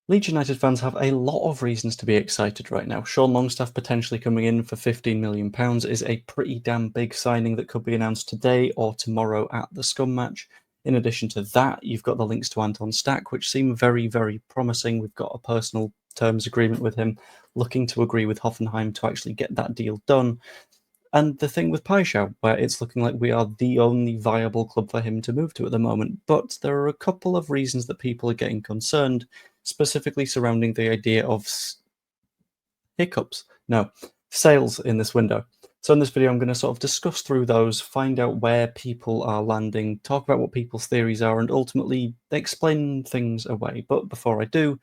Leeds United fans have a lot of reasons to be excited right now. Sean Longstaff potentially coming in for £15 million is a pretty damn big signing that could be announced today or tomorrow at the Scum match. In addition to that, you've got the links to Anton Stack, which seem very, very promising. We've got a personal terms agreement with him, looking to agree with Hoffenheim to actually get that deal done. And the thing with Paixão, where it's looking like we are the only viable club for him to move to at the moment. But there are a couple of reasons that people are getting concerned, specifically surrounding the idea of sales in this window. So in this video, I'm going to sort of discuss through those, find out where people are landing, talk about what people's theories are, and ultimately explain things away. But before I do,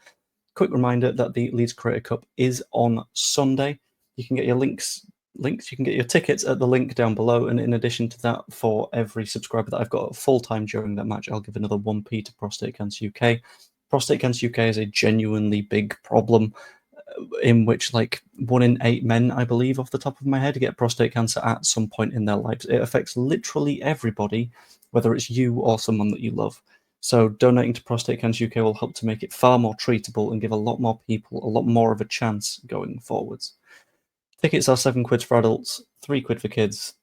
quick reminder that the Leeds Creator Cup is on Sunday. You can get your you can get your tickets at the link down below, and in addition to that, for every subscriber that I've got full-time during that match, I'll give another 1p to Prostate Cancer UK. Prostate Cancer UK is a genuinely big problem in which like 1 in 8 men, I believe, off the top of my head, get prostate cancer at some point in their lives. It affects literally everybody, whether it's you or someone that you love. So donating to Prostate Cancer UK will help to make it far more treatable and give a lot more people a lot more of a chance going forwards. Tickets are £7 for adults, £3 for kids.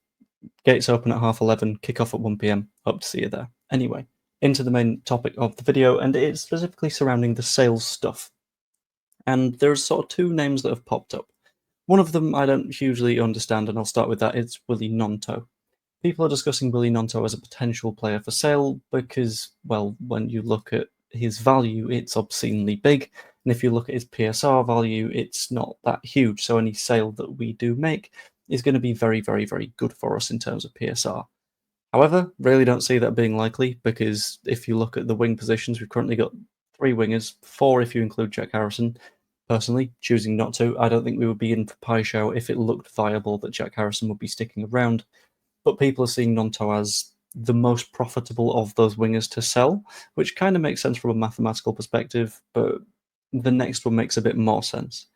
Gates open at 11:30, kick off at 1 p.m. Hope to see you there. Anyway, into the main topic of the video, and it's specifically surrounding the sales stuff. And there's sort of two names that have popped up. One of them I don't hugely understand, and I'll start with that. It's Willy Gnonto. People are discussing Willy Gnonto as a potential player for sale because, well, when you look at his value, it's obscenely big. And if you look at his PSR value, it's not that huge. So any sale that we do make is going to be very, very, very good for us in terms of PSR. However, really don't see that being likely because if you look at the wing positions, we've currently got 3 wingers, 4 if you include Jack Harrison. Personally, choosing not to, I don't think we would be in for Paixão if it looked viable that Jack Harrison would be sticking around. But people are seeing Gnonto as the most profitable of those wingers to sell, which kind of makes sense from a mathematical perspective, but the next one makes a bit more sense,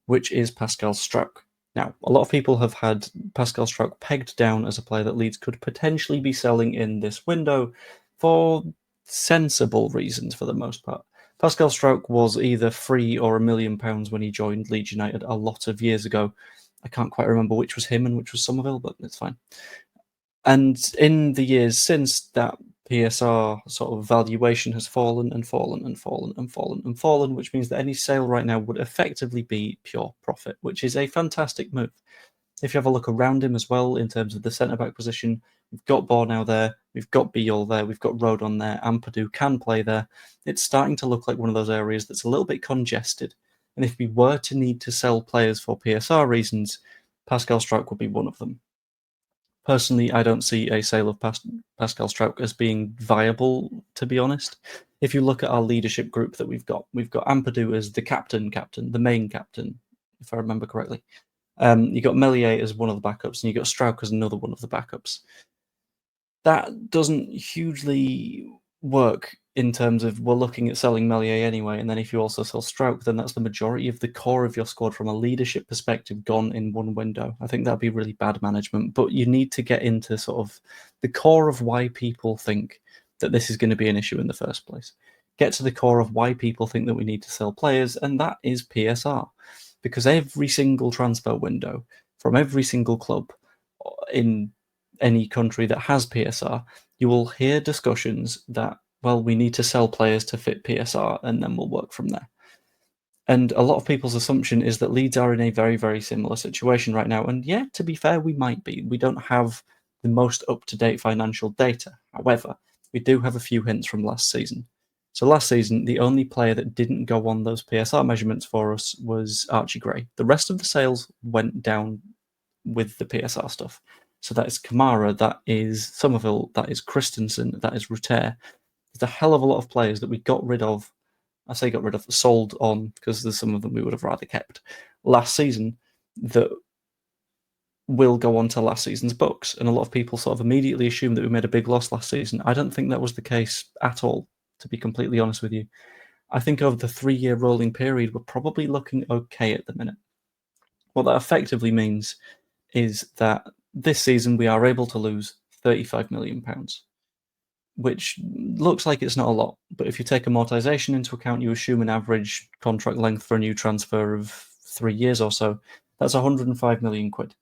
which is Pascal Struijk. Now, a lot of people have had Pascal Struijk pegged down as a player that Leeds could potentially be selling in this window for sensible reasons for the most part. Pascal Struijk was either free or £1 million when he joined Leeds United a lot of years ago. I can't quite remember which was him and which was Somerville, but it's fine. And in the years since, that PSR sort of valuation has fallen and fallen and fallen and fallen and fallen, which means that any sale right now would effectively be pure profit, which is a fantastic move. If you have a look around him as well in terms of the centre-back position, we've got Bornau there, we've got Biol there, we've got Rodon there, Ampadu can play there. It's starting to look like one of those areas that's a little bit congested. And if we were to need to sell players for PSR reasons, Pascal Struijk would be one of them. Personally, I don't see a sale of Pascal Struijk as being viable, to be honest. If you look at our leadership group that we've got Ampadu as the captain, the main captain, if I remember correctly. You got Meslier as one of the backups, and you got Struijk as another one of the backups. That doesn't hugely work in terms of we're looking at selling Meslier anyway, and then if you also sell Struijk, then that's the majority of the core of your squad from a leadership perspective gone in one window. I think that'd be really bad management, but you need to get into sort of the core of why people think that this is going to be an issue in the first place. Get to the core of why people think that we need to sell players, and that is PSR. Because every single transfer window from every single club in any country that has PSR, you will hear discussions that, well, we need to sell players to fit PSR and then we'll work from there. And a lot of people's assumption is that Leeds are in a very, very similar situation right now. And yeah, to be fair, we might be. We don't have the most up-to-date financial data. However, we do have a few hints from last season. So last season, the only player that didn't go on those PSR measurements for us was Archie Gray. The rest of the sales went down with the PSR stuff. So that is Kamara, that is Somerville, that is Christensen, that is Ruter. There's a hell of a lot of players that we got rid of. I say got rid of, sold on, because there's some of them we would have rather kept last season that will go on to last season's books. And a lot of people sort of immediately assume that we made a big loss last season. I don't think that was the case at all, to be completely honest with you. I think over the 3-year rolling period, we're probably looking okay at the minute. What that effectively means is that this season we are able to lose £35 million. which looks like it's not a lot, but if you take amortization into account, you assume an average contract length for a new transfer of 3 years or so, that's 105 million quid.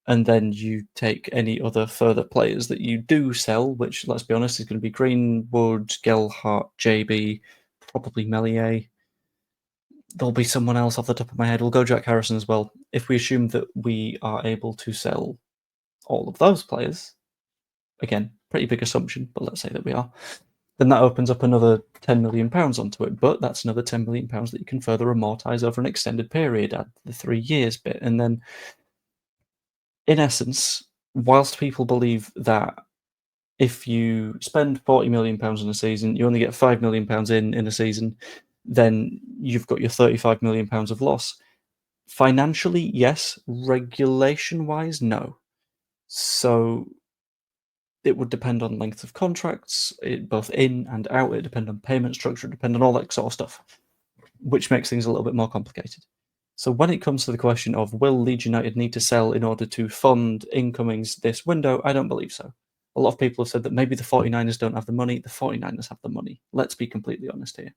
And then you take any other further players that you do sell, which, let's be honest, is going to be Greenwood, Gelhardt, JB, probably Melier. There'll be someone else off the top of my head. We'll go Jack Harrison as well. If we assume that we are able to sell all of those players, again, pretty big assumption, but let's say that we are, then that opens up another £10 million onto it. But that's another £10 million that you can further amortize over an extended period, add the 3 years bit. And then, in essence, whilst people believe that if you spend £40 million in a season, you only get £5 million in a season, then you've got your £35 million of loss. Financially, yes. Regulation-wise, no. So it would depend on length of contracts, both in and out. It depend on payment structure, it depend on all that sort of stuff, which makes things a little bit more complicated. So when it comes to the question of will Leeds United need to sell in order to fund incomings this window, I don't believe so. A lot of people have said that maybe the 49ers don't have the money. The 49ers have the money. Let's be completely honest here.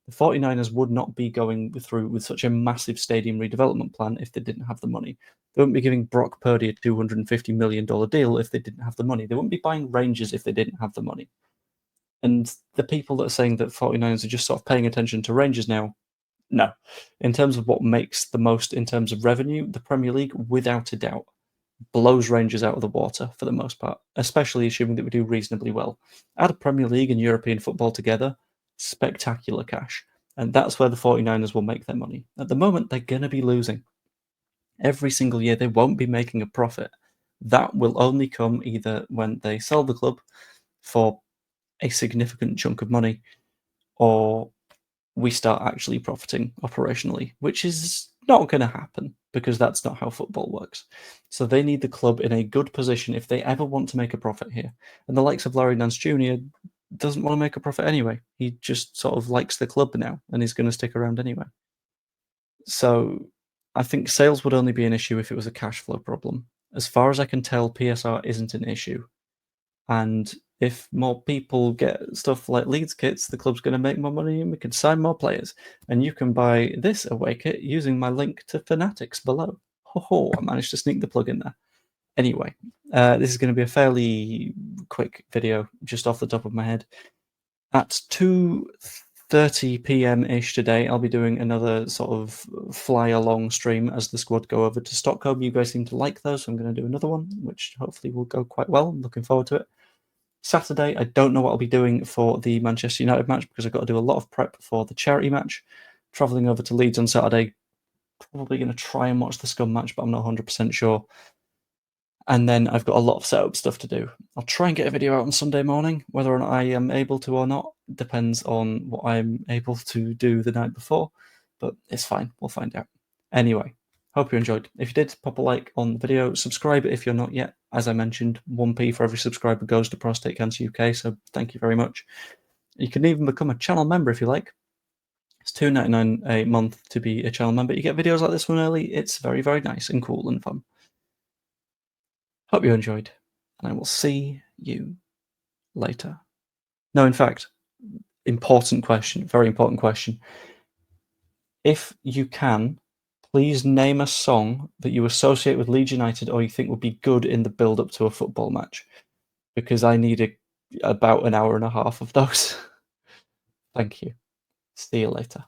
The 49ers would not be going through with such a massive stadium redevelopment plan if they didn't have the money. They wouldn't be giving Brock Purdy a $250 million deal if they didn't have the money. They wouldn't be buying Rangers if they didn't have the money. And the people that are saying that 49ers are just sort of paying attention to Rangers now, no. In terms of what makes the most in terms of revenue, the Premier League, without a doubt, blows Rangers out of the water for the most part, especially assuming that we do reasonably well. Add a Premier League and European football together, spectacular cash. And that's where the 49ers will make their money. At the moment, they're going to be losing. Every single year, they won't be making a profit. That will only come either when they sell the club for a significant chunk of money, or we start actually profiting operationally, which is not going to happen because that's not how football works. So they need the club in a good position if they ever want to make a profit here. And the likes of Larry Nance Jr. doesn't want to make a profit anyway. He just sort of likes the club now and he's going to stick around anyway. So I think sales would only be an issue if it was a cash flow problem. As far as I can tell, PSR isn't an issue. And if more people get stuff like Leeds kits, the club's going to make more money and we can sign more players. And you can buy this away kit using my link to Fanatics below. Ho, I managed to sneak the plug in there. Anyway, this is going to be a fairly quick video, just off the top of my head. At 2:30 p.m.-ish today, I'll be doing another sort of fly-along stream as the squad go over to Stockholm. You guys seem to like those, so I'm going to do another one, which hopefully will go quite well. I'm looking forward to it. Saturday, I don't know what I'll be doing for the Manchester United match because I've got to do a lot of prep for the charity match. Travelling over to Leeds on Saturday, probably going to try and watch the Scum match, but I'm not 100% sure. And then I've got a lot of setup stuff to do. I'll try and get a video out on Sunday morning. Whether or not I am able to or not depends on what I'm able to do the night before, but it's fine. We'll find out. Anyway, hope you enjoyed. If you did, pop a like on the video. Subscribe if you're not yet. As I mentioned, 1p for every subscriber goes to Prostate Cancer UK, so thank you very much. You can even become a channel member if you like. It's $2.99 a month to be a channel member. You get videos like this one early. It's very, very nice and cool and fun. Hope you enjoyed, and I will see you later. No, in fact, important question, very important question. If you can, please name a song that you associate with Leeds United or you think would be good in the build-up to a football match, because I need about an hour and a half of those. Thank you. See you later.